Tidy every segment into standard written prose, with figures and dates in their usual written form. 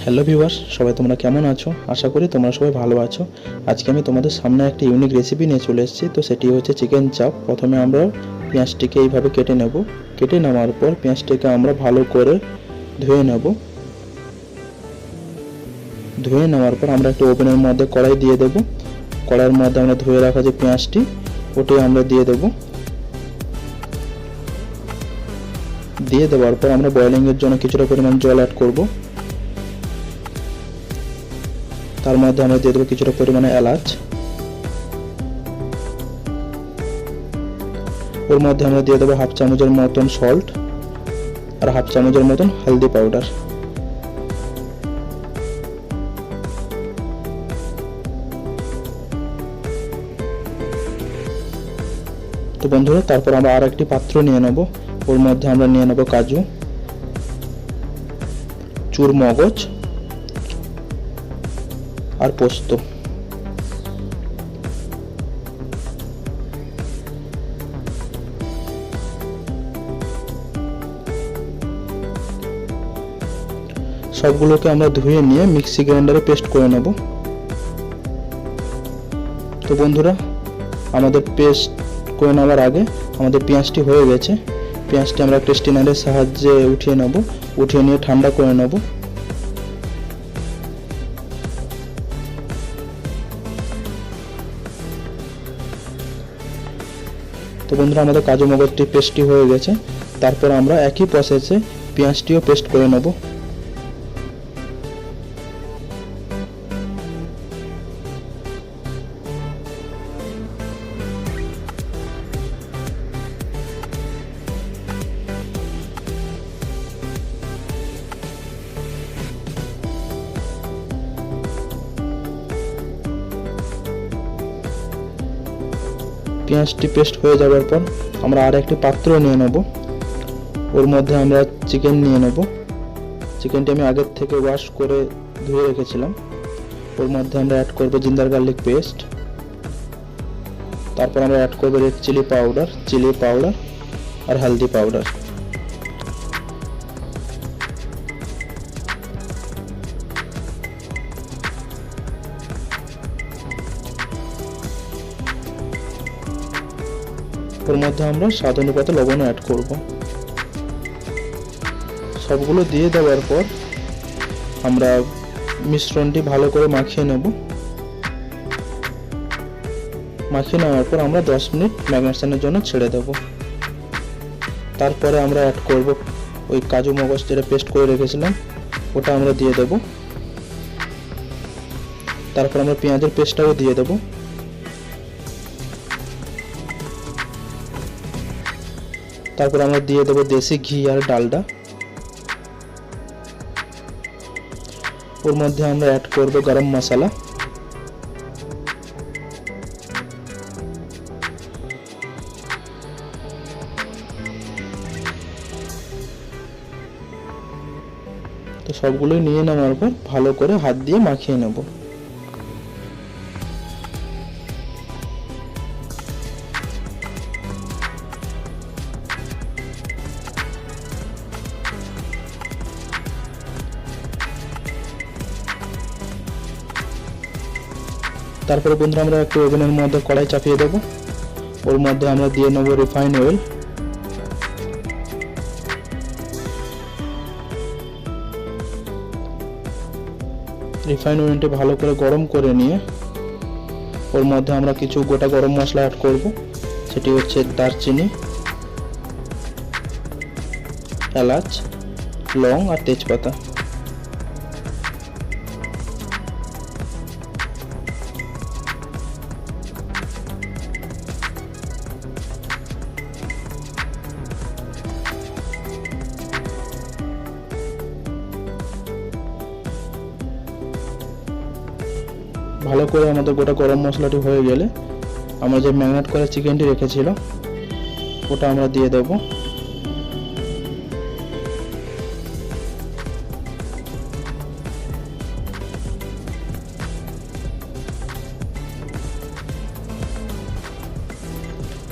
Hello viewers, সবাই তোমরা কেমন আছো? আশা করি তোমরা সবাই ভালো আছো। আজকে আমি তোমাদের সামনে একটা ইউনিক রেসিপি নিয়ে চলে এসেছি। তো সেটি হচ্ছে চিকেন চাপ। প্রথমে আমরা পেঁয়াজটিকে এইভাবে কেটে নেব। কেটে নেওয়ার পর পেঁয়াজটিকে আমরা ভালো করে ধুয়ে নেব। ধুয়ে নেওয়ার পর আমরা একটা ওভেনের মধ্যে কড়াই দিয়ে দেব। কড়াইয়ের মধ্যে আমরা ধুয়ে রাখা যে পেঁয়াজটি ওটাই আমরা দিয়ে দেব। দিয়ে দেওয়ার পর আমরা বয়েলিংয়ের জন্য কিছুটা পরিমাণ জল অ্যাড করব। তার মধ্যে আমরা দিয়ে দেবো কিছুটা পরিমাণে এলাচ। ওর মধ্যে আমরা দিয়ে দেবো হাফ চামচের মতন সল্ট আর হাফ চামচের মতন হলদি পাউডার। তো বন্ধুরা, তারপর আমরা আর একটি পাত্র নিয়ে নেব। ওর মধ্যে আমরা নিয়ে নেব কাজু, চুরমগজ আর পোস্ত। সবগুলোকে আমরা ধুয়ে নিয়ে মিক্সি গ্রাইন্ডারে পেস্ট করে নেব। তো বন্ধুরা, আমাদের পেস্ট করে নেওয়ার আগে আমাদের পেঁয়াজটি হয়ে গেছে। পেঁয়াজটি আমরা একটা স্ট্রেনারের সাহায্যে উঠিয়ে নেব। উঠিয়ে নিয়ে ঠান্ডা করে নেব। তো বন্ধুরা, আমাদের কাজু মগজটি পেস্টটি হয়ে গেছে। তারপর আমরা একই প্রসেসে পেঁয়াজটিও পেস্ট করে নেব। পেঁয়াজটি পেস্ট হয়ে যাওয়ার পর আমরা আর একটি পাত্র নিয়ে নেব। ওর মধ্যে আমরা চিকেন নিয়ে নেব। চিকেনটি আমি আগের থেকে ওয়াশ করে ধুয়ে রেখেছিলাম। ওর মধ্যে আমরা অ্যাড করব জিঞ্জার গার্লিক পেস্ট। তারপর আমরা অ্যাড করব রেড চিলি পাউডার আর হলদি পাউডার। ওর মধ্যে আমরা স্বাদ অনুপাতে লবণ অ্যাড করব। সবগুলো দিয়ে দেওয়ার পর আমরা মিশ্রণটি ভালো করে মাখিয়ে নেব। মাখিয়ে নেওয়ার পর আমরা 10 মিনিট ম্যারিনেশনের জন্য ছেড়ে দেব। তারপরে আমরা অ্যাড করব ওই কাজু মগজ যেটা পেস্ট করে রেখেছিলাম, ওটা আমরা দিয়ে দেব। তারপর আমরা পেঁয়াজের পেস্টটাও দিয়ে দেব। তারপর আমরা দিয়ে দেব দেশি ঘি আর ডালডা। ওর মধ্যে আমরা অ্যাড করব গরম মশলা। তো সবগুলোই নিয়ে নেওয়ার পর ভালো করে হাত দিয়ে মাখিয়ে নেব। তারপরে বন্ধুরা, আমরা একটু ওভেনের মধ্যে কড়াই চাপিয়ে দেব। ওর মধ্যে আমরা দিয়ে নেব রিফাইন অয়েল। রিফাইন অয়েলটি ভালো করে গরম করে নিয়ে ওর মধ্যে আমরা কিছু গোটা গরম মশলা অ্যাড করব। সেটি হচ্ছে দারচিনি, এলাচ, লং আর তেজপাতা। ভালো করে আমাদের গোটা গরম মশলাটি হয়ে গেলে আমরা যে ম্যারিনেট করে চিকেনটি রেখেছিল ওটা আমরা দিয়ে দেব।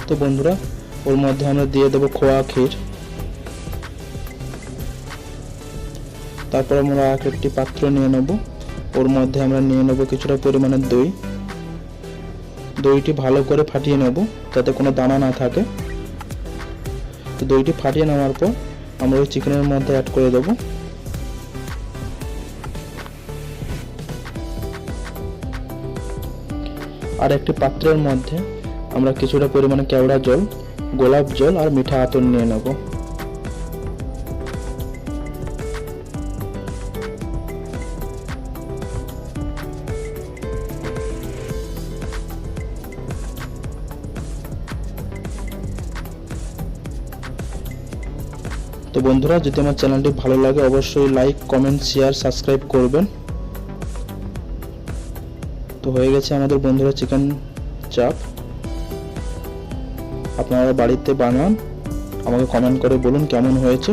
তো বন্ধুরা, ওর মধ্যে আমরা দিয়ে দেব খোয়া ক্ষীর। তারপর আমরা একটি পাত্র নিয়ে নেব, ওর মধ্যে আমরা নিয়ে নেব কিছুটা পরিমাণে দই। দইটি ভালো করে ফাটিয়ে নেব যাতে কোনো দানা না থাকে। তো দইটি ফাটিয়ে নেওয়ার পর আমরা ওই চিকেনের মধ্যে অ্যাড করে দেব। আর একটি পাত্রের মধ্যে আমরা কিছুটা পরিমাণে কেওড়া জল, গোলাপ জল আর মিঠা আতর নিয়ে নেব। তো বন্ধুরা, যদি আমার চ্যানেলটি ভালো লাগে অবশ্যই লাইক, কমেন্ট, শেয়ার, সাবস্ক্রাইব করবেন। তো হয়ে গেছে আমাদের বন্ধুরা চিকেন চাপ। আপনারা বাড়িতে বানান, আমাকে কমেন্ট করে বলুন কেমন হয়েছে।